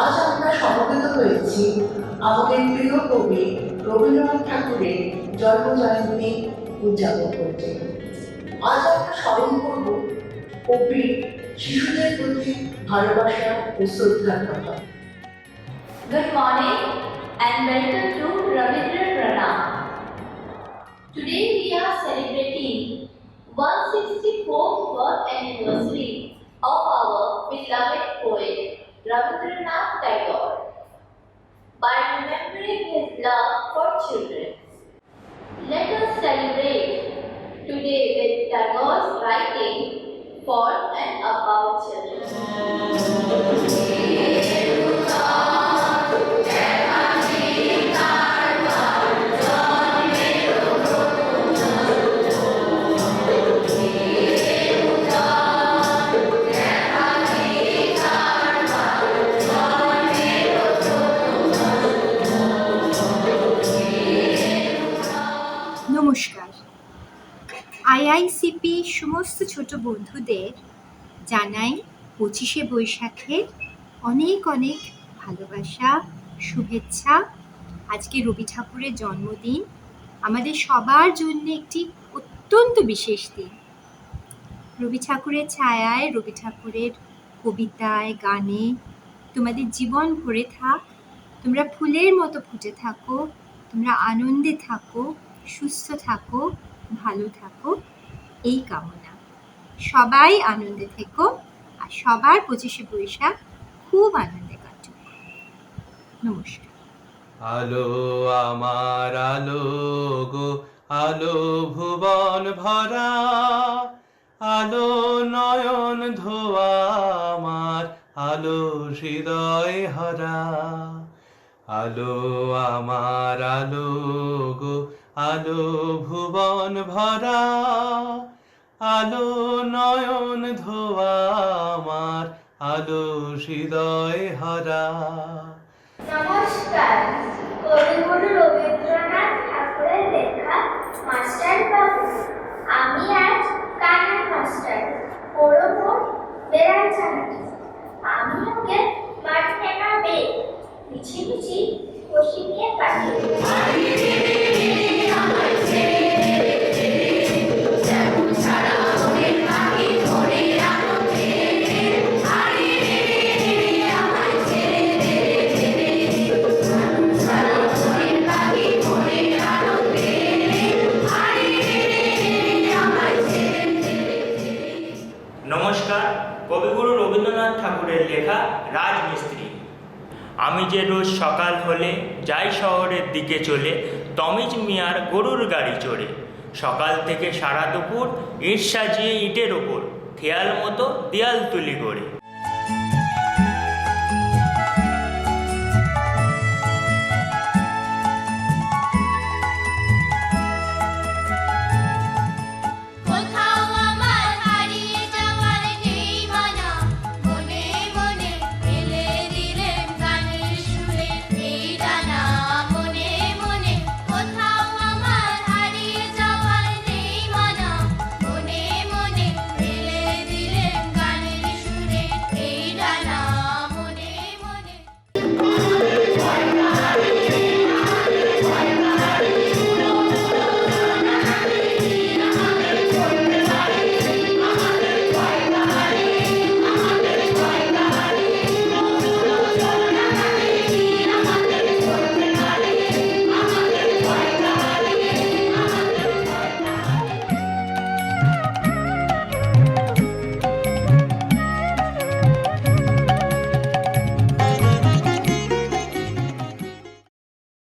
আজ আমরা সমবেত হয়েছি আমাদের প্রিয় কবি রবীন্দ্রনাথ ঠাকুরের জন্মজয়ন্তী উদযাপন করতে। আজ আমরা স্মরণ করব কবির শিশুদের প্রতি ভালোবাসা ও শ্রদ্ধার কথা। Good morning and welcome to Ravindra Pranam. Today we are celebrating 164th birth anniversary of our beloved poet Rabindranath Tagore. By remembering his love for children, let us celebrate today with Tagore's writing for and about children. নমস্কার। আইআইসিপি সমস্ত ছোট বন্ধুদের জানাই 25শে বৈশাখের অনেক অনেক ভালোবাসা, শুভেচ্ছা। আজকে রবি ঠাকুরের জন্মদিন, আমাদের সবার জন্য একটি অত্যন্ত বিশেষ দিন। রবি ঠাকুরের ছায়ায়, রবি ঠাকুরের কবিতায়, গানে তোমাদের জীবন ভরে থাক। তোমরা ফুলের মতো ফুটে থাকো, তোমরা আনন্দে থাকো, সুস্থ থাকো, ভালো থাকো, এই কামনা। সবাই আনন্দে থেকো আর সবার 25শে বৈশাখ খুব আনন্দে কাটুক। নমস্কার। আলো আমার আলো গো, আলো ভুবন ভরা, আলো নয়ন ধোয়া আমার, আলো হৃদয় হরা। আলো আমার আলো গো, আলো ভুবন ভরা, আলো নয়ন ধোয়া আমার, আলো হৃদয় হরা। নমস্কার। কবিগুরু রবীন্দ্রনাথ ঠাকুরের লেখা মাস্টার বাবু। আমি আজ কান্না মাস্টার পড়ব বেড়াচানাচি। আমি ওকে মাঠ ঠেকাবে মিছি মিছি খুশি নিয়ে পাঠিয়ে নমস্কার। কবিগুরু রবীন্দ্রনাথ ঠাকুরের লেখা রাজমিস্ত্রি। আমি যে রোজ সকাল হলে যাই শহরের দিকে চলে, তমিজ মিয়ার গরুর গাড়ি চড়ে। সকাল থেকে সারা দুপুর ইট সাজিয়ে ইটের ওপর, খেয়াল মতো দেয়াল তুলি গড়ে।